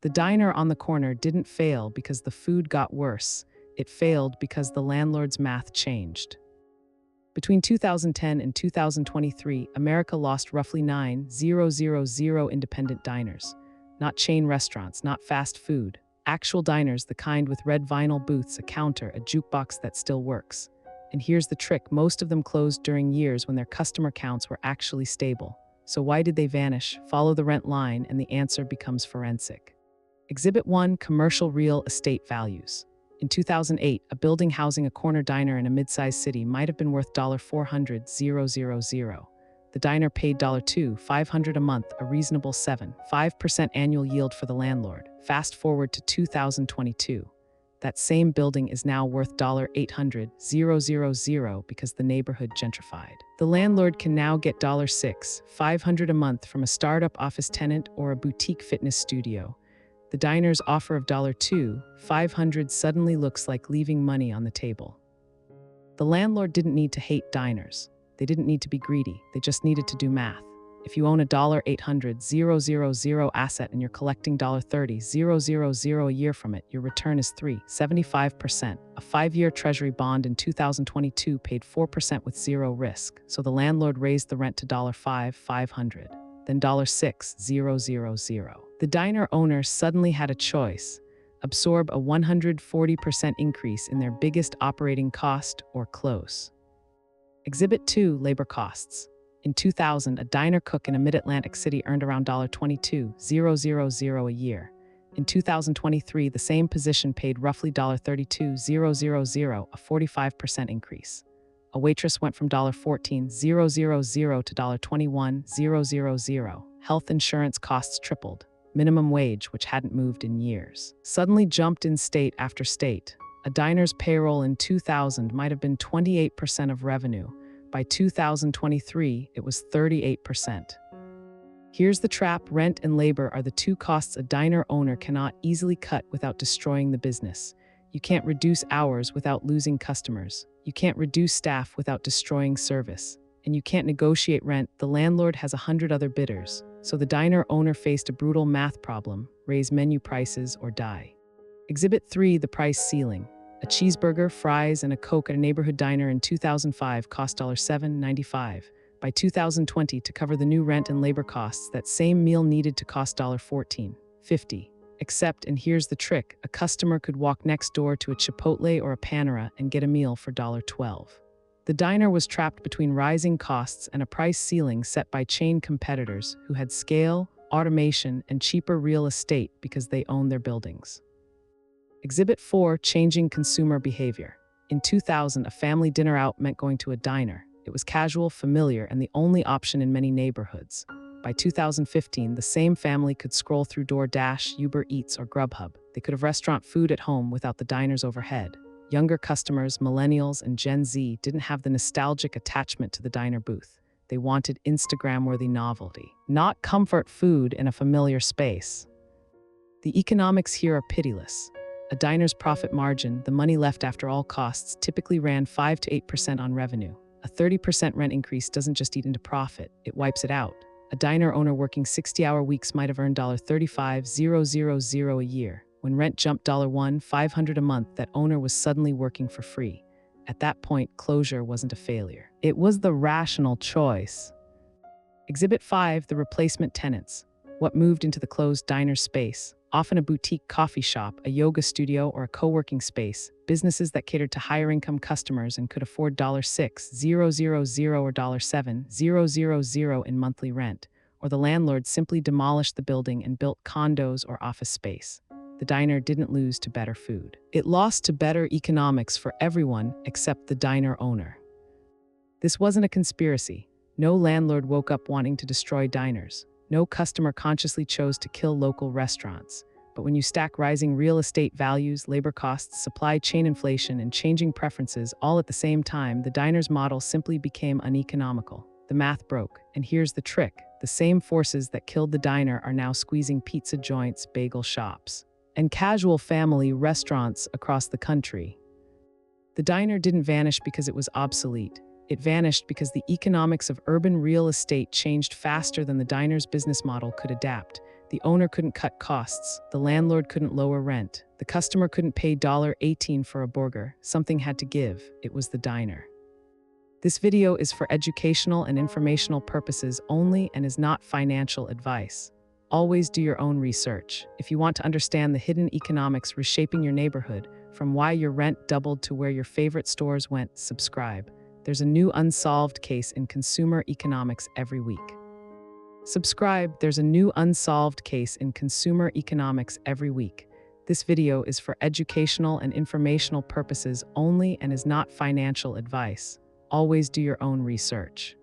The diner on the corner didn't fail because the food got worse. It failed because the landlord's math changed. Between 2010 and 2023, America lost roughly 9,000 independent diners. Not chain restaurants, not fast food. Actual diners, the kind with red vinyl booths, a counter, a jukebox that still works. And here's the trick, most of them closed during years when their customer counts were actually stable. So why did they vanish? Follow the rent line and the answer becomes forensic. Exhibit 1, commercial real estate values. In 2008, a building housing a corner diner in a mid-sized city might have been worth $400,000. The diner paid $2,500 a month, a reasonable 7.5% annual yield for the landlord. Fast forward to 2022. That same building is now worth $800,000 because the neighborhood gentrified. The landlord can now get $6,500 a month from a startup office tenant or a boutique fitness studio. The diner's offer of $2,500 suddenly looks like leaving money on the table. The landlord didn't need to hate diners. They didn't need to be greedy. They just needed to do math. If you own a $800,000 asset and you're collecting $30,000 a year from it, your return is 3.75%. A 5-year treasury bond in 2022 paid 4% with zero risk. So the landlord raised the rent to $5,500, then $6,000. The diner owner suddenly had a choice: absorb a 140% increase in their biggest operating cost or close. Exhibit 2, labor costs. In 2000, a diner cook in a mid-Atlantic city earned around $22,000 a year. In 2023, the same position paid roughly $32,000, a 45% increase. A waitress went from $14,000 to $21,000. Health insurance costs tripled. Minimum wage, which hadn't moved in years, suddenly jumped in state after state. A diner's payroll in 2000 might have been 28% of revenue. By 2023, it was 38%. Here's the trap: rent and labor are the two costs a diner owner cannot easily cut without destroying the business. You can't reduce hours without losing customers. You can't reduce staff without destroying service. And you can't negotiate rent. The landlord has 100 other bidders. So the diner owner faced a brutal math problem: raise menu prices or die. Exhibit 3, the price ceiling. A cheeseburger, fries, and a Coke at a neighborhood diner in 2005 cost $7.95. By 2020, to cover the new rent and labor costs, that same meal needed to cost $14.50. Except, and here's the trick, a customer could walk next door to a Chipotle or a Panera and get a meal for $12. The diner was trapped between rising costs and a price ceiling set by chain competitors who had scale, automation, and cheaper real estate because they owned their buildings. Exhibit 4, changing consumer behavior. In 2000, a family dinner out meant going to a diner. It was casual, familiar, and the only option in many neighborhoods. By 2015, the same family could scroll through DoorDash, Uber Eats, or Grubhub. They could have restaurant food at home without the diners overhead. Younger customers, millennials, and Gen Z didn't have the nostalgic attachment to the diner booth. They wanted Instagram-worthy novelty, not comfort food in a familiar space. The economics here are pitiless. A diner's profit margin, the money left after all costs, typically ran 5 to 8% on revenue. A 30% rent increase doesn't just eat into profit, it wipes it out. A diner owner working 60-hour weeks might have earned $35,000 a year. When rent jumped $1,500 a month, that owner was suddenly working for free. At that point, closure wasn't a failure. It was the rational choice. Exhibit 5, the replacement tenants. What moved into the closed diner space? Often a boutique coffee shop, a yoga studio, or a co-working space. Businesses that catered to higher-income customers and could afford $6,000 or $7,000 in monthly rent. Or the landlord simply demolished the building and built condos or office space. The diner didn't lose to better food. It lost to better economics for everyone except the diner owner. This wasn't a conspiracy. No landlord woke up wanting to destroy diners. No customer consciously chose to kill local restaurants. But when you stack rising real estate values, labor costs, supply chain inflation, and changing preferences all at the same time, the diner's model simply became uneconomical. The math broke. And here's the trick. The same forces that killed the diner are now squeezing pizza joints, bagel shops, and casual family restaurants across the country. The diner didn't vanish because it was obsolete. It vanished because the economics of urban real estate changed faster than the diner's business model could adapt. The owner couldn't cut costs, the landlord couldn't lower rent, the customer couldn't pay $18 for a burger. Something had to give. It was the diner. This video is for educational and informational purposes only and is not financial advice. Always do your own research. If you want to understand the hidden economics reshaping your neighborhood, from why your rent doubled to where your favorite stores went, subscribe. There's a new unsolved case in consumer economics every week. Subscribe, there's a new unsolved case in consumer economics every week. This video is for educational and informational purposes only and is not financial advice. Always do your own research.